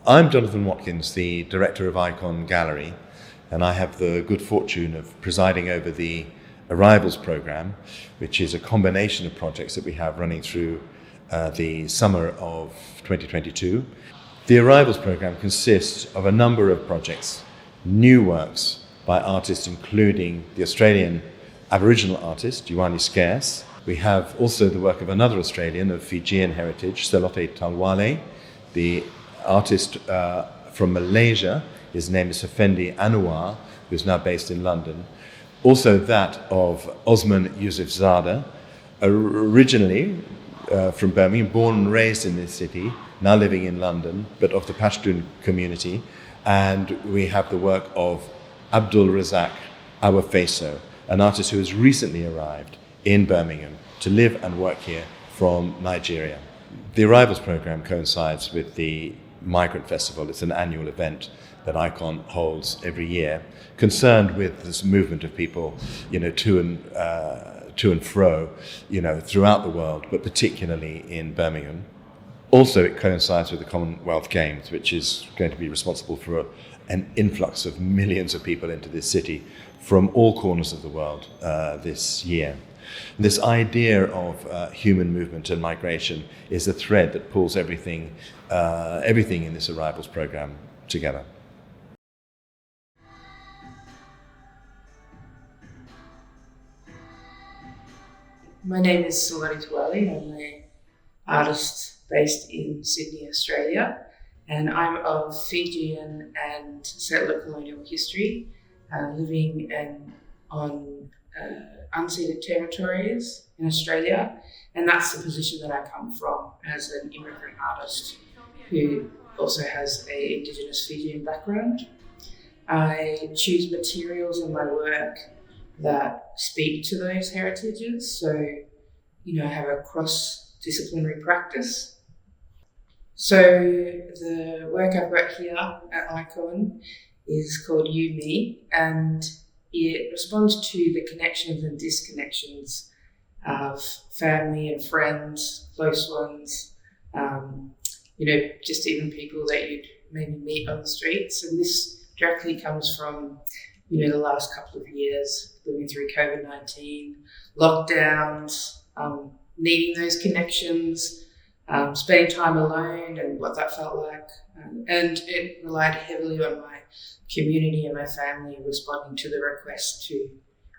I'm Jonathan Watkins, the director of Ikon Gallery, and I have the good fortune of presiding over the Arrivals programme, which is a combination of projects that we have running through the summer of 2022. The Arrivals programme consists of a number of projects, new works by artists including the Australian Aboriginal artist, Joanne Scarce. We have also the work of another Australian of Fijian heritage, Salote Tawale. The artist from Malaysia, his name is Haffendi Anuar, who's now based in London. Also that of Osman Yousefzada, originally from Birmingham, born and raised in this city, now living in London, but of the Pashtun community. And we have the work of Abdulrazaq Awofeso, an artist who has recently arrived in Birmingham to live and work here from Nigeria. The Arrivals programme coincides with the Migrant Festival. It's an annual event that Ikon holds every year, concerned with this movement of people, to and fro, throughout the world, but particularly in Birmingham. Also, it coincides with the Commonwealth Games, which is going to be responsible for an influx of millions of people into this city from all corners of the world this year. This idea of human movement and migration is the thread that pulls everything in this Arrivals programme together. My name is Solani Tuwali. I'm an artist based in Sydney, Australia, and I'm of Fijian and settler colonial history, living on unceded territories in Australia, and that's the position that I come from as an immigrant artist who also has an Indigenous Fijian background. I choose materials in my work that speak to those heritages, so I have a cross-disciplinary practice. So the work I've got here at Ikon is called You Me, and it responds to the connections and disconnections of family and friends, close ones, just even people that you'd maybe meet on the streets. And this directly comes from, the last couple of years living through COVID-19, lockdowns, needing those connections, spending time alone and what that felt like. And it relied heavily on my community and my family responding to the request to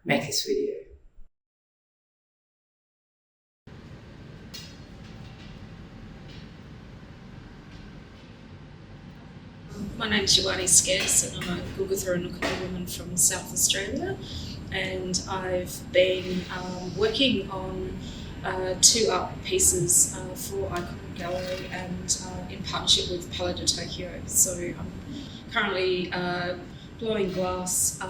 make this video. My name's Joanne Scarce, and I'm a Gulgurra and Nukunga woman from South Australia, and I've been working on two art pieces for Ikon Gallery and in partnership with Palais de Tokyo. So I'm currently blowing glass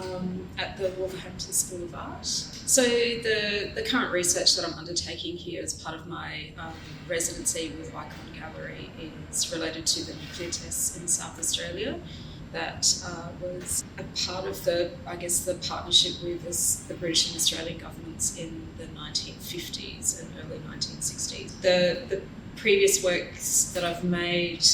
at the Wolverhampton School of Art. So the current research that I'm undertaking here as part of my residency with Ikon Gallery is related to the nuclear tests in South Australia. That was a part of the partnership with the British and Australian governments in the 1950s and early 1960s. The previous works that I've made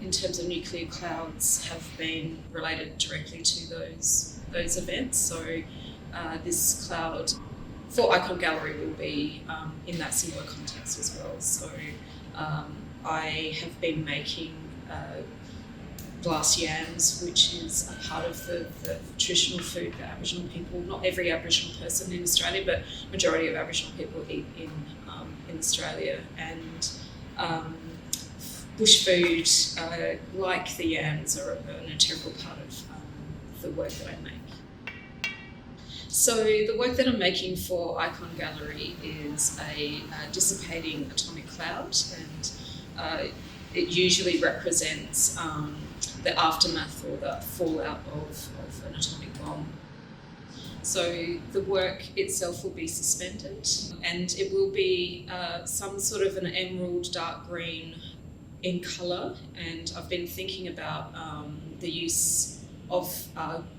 in terms of nuclear clouds have been related directly to those events. So this cloud for Ikon Gallery will be in that similar context as well. So I have been making glass yams, which is a part of the traditional food that Aboriginal people, not every Aboriginal person in Australia, but majority of Aboriginal people eat in Australia. And bush food, like the yams, are an integral part of the work that I make. So the work that I'm making for Ikon Gallery is a dissipating atomic cloud, and it usually represents the aftermath or the fallout of an atomic bomb. So the work itself will be suspended, and it will be some sort of an emerald dark green in colour, and I've been thinking about the use of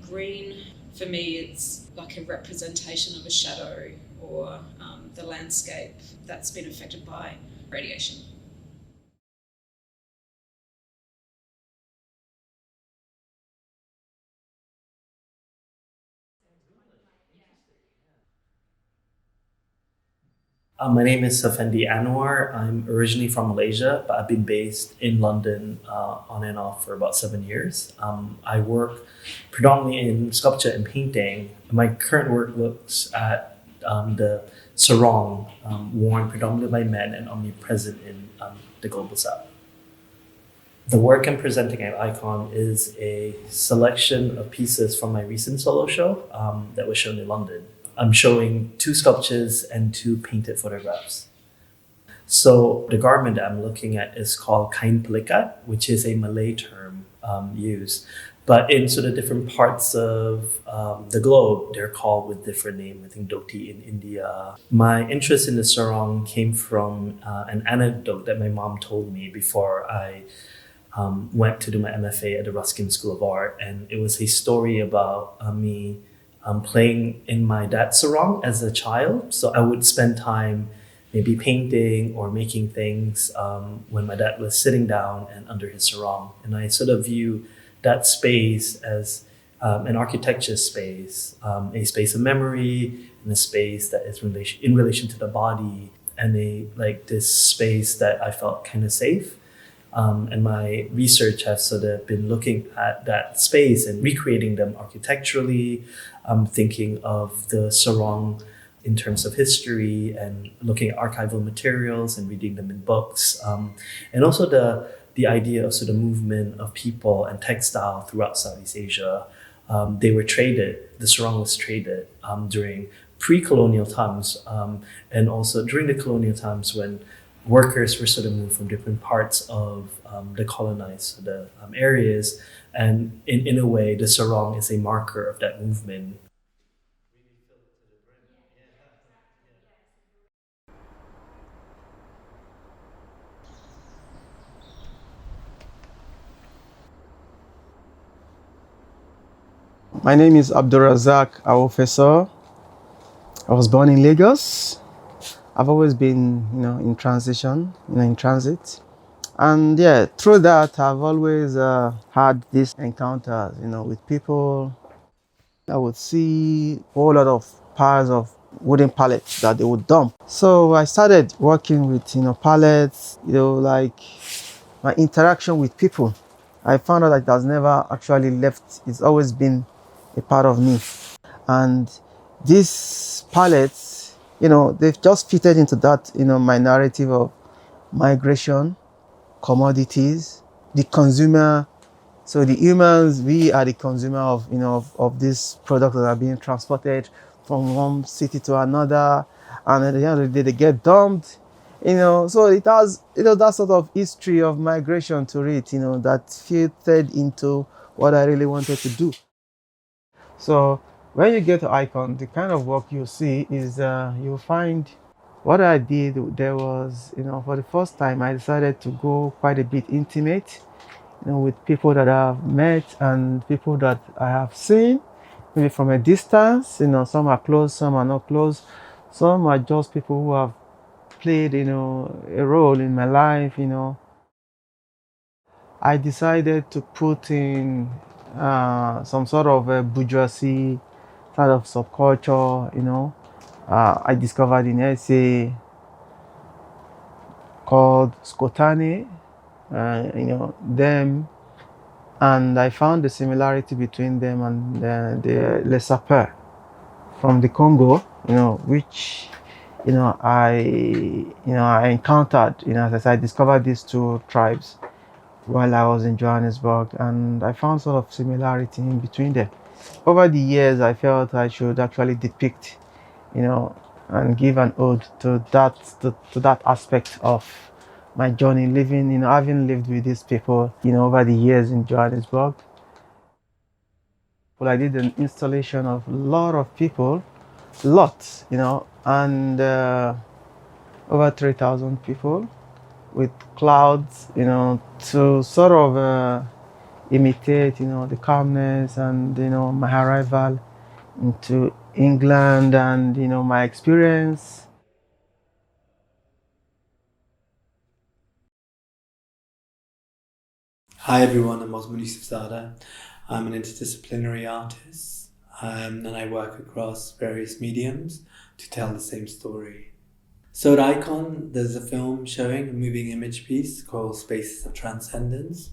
green. For me, it's like a representation of a shadow or the landscape that's been affected by radiation. My name is Haffendi Anuar. I'm originally from Malaysia, but I've been based in London on and off for about 7 years. I work predominantly in sculpture and painting. My current work looks at the sarong worn predominantly by men and omnipresent in the global south. The work I'm presenting at Ikon is a selection of pieces from my recent solo show that was shown in London. I'm showing 2 sculptures and 2 painted photographs. So the garment that I'm looking at is called kain pelikat, which is a Malay term used. But in sort of different parts of the globe, they're called with different names. I think dhoti in India. My interest in the sarong came from an anecdote that my mom told me before I went to do my MFA at the Ruskin School of Art. And it was a story about me playing in my dad's sarong as a child. So I would spend time maybe painting or making things when my dad was sitting down and under his sarong. And I sort of view that space as an architecture space, a space of memory, and a space that is in relation to the body, and this space that I felt kind of safe. And my research has sort of been looking at that space and recreating them architecturally, thinking of the sarong in terms of history and looking at archival materials and reading them in books. And also the idea of sort of movement of people and textile throughout Southeast Asia. They were traded, the sarong was traded during pre-colonial times and also during the colonial times when workers were sort of moved from different parts of the colonized areas. And in a way, the sarong is a marker of that movement. My name is Abdulrazaq Awofeso. I was born in Lagos. I've always been, in transition, in transit. And yeah, through that, I've always had these encounters, with people. I would see a whole lot of piles of wooden pallets that they would dump. So I started working with, pallets, like my interaction with people. I found out that it has never actually left. It's always been a part of me. And these pallets, they've just fitted into that, my narrative of migration, commodities, the consumer. So the humans, we are the consumer of these products that are being transported from one city to another, and at the end of the day, they get dumped. So it has, that sort of history of migration to it, that filtered into what I really wanted to do. So when you get to Ikon, the kind of work you see is you'll find what I did. There was, for the first time, I decided to go quite a bit intimate, with people that I've met and people that I have seen, maybe from a distance. Some are close, some are not close. Some are just people who have played, a role in my life. I decided to put in some sort of a bourgeoisie sort of subculture. I discovered an essay called Skotane, them, and I found the similarity between them and the Les Sapeurs from the Congo, which I encountered, as I said, I discovered these 2 tribes while I was in Johannesburg, and I found sort of similarity in between them. Over the years, I felt I should actually depict, and give an ode to that aspect of my journey living, having lived with these people, over the years in Johannesburg. Well, I did an installation of a lot of people, lots, and over 3,000 people with clouds, to sort of imitate, the calmness and, my arrival into England and, my experience. Hi everyone, I'm Osmuni Sultana. I'm an interdisciplinary artist and I work across various mediums to tell the same story. So at Ikon, there's a film showing a moving image piece called Spaces of Transcendence,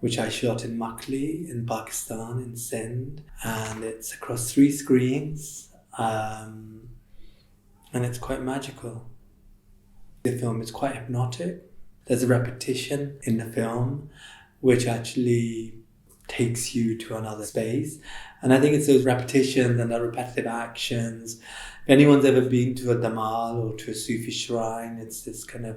which I shot in Makli in Pakistan, in Sindh. And it's across 3 screens, and it's quite magical. The film is quite hypnotic. There's a repetition in the film, which actually takes you to another space. And I think it's those repetitions and the repetitive actions. If anyone's ever been to a Damal or to a Sufi shrine, it's this kind of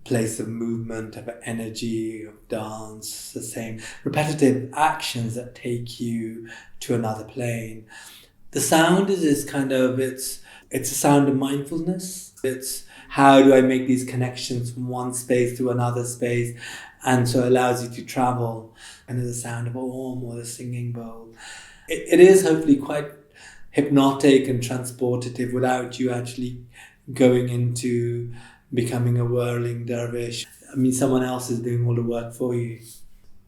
place of movement, of energy, of dance, the same repetitive actions that take you to another plane. The sound is this kind of, it's a sound of mindfulness. It's how do I make these connections from one space to another space? And so it allows you to travel. And the sound of Om or the singing bowl. It is hopefully quite hypnotic and transportative without you actually going into becoming a whirling dervish. I mean, someone else is doing all the work for you.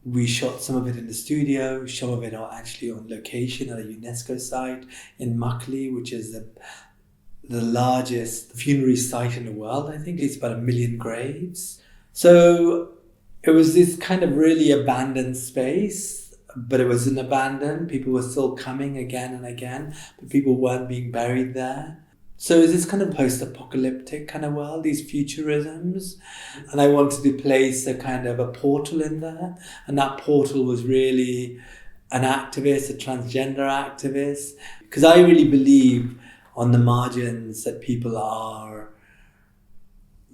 We shot some of it in the studio, some of it are actually on location at a UNESCO site in Makli, which is the largest funerary site in the world. I think it's about 1 million graves. So it was this kind of really abandoned space, but it wasn't abandoned. People were still coming again and again, but people weren't being buried there. So it's this kind of post-apocalyptic kind of world, these futurisms. And I wanted to place a kind of a portal in there. And that portal was really an activist, a transgender activist. Because I really believe on the margins that people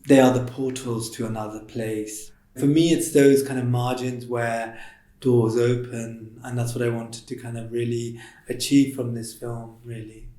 they are the portals to another place. For me, it's those kind of margins where doors open. And that's what I wanted to kind of really achieve from this film, really.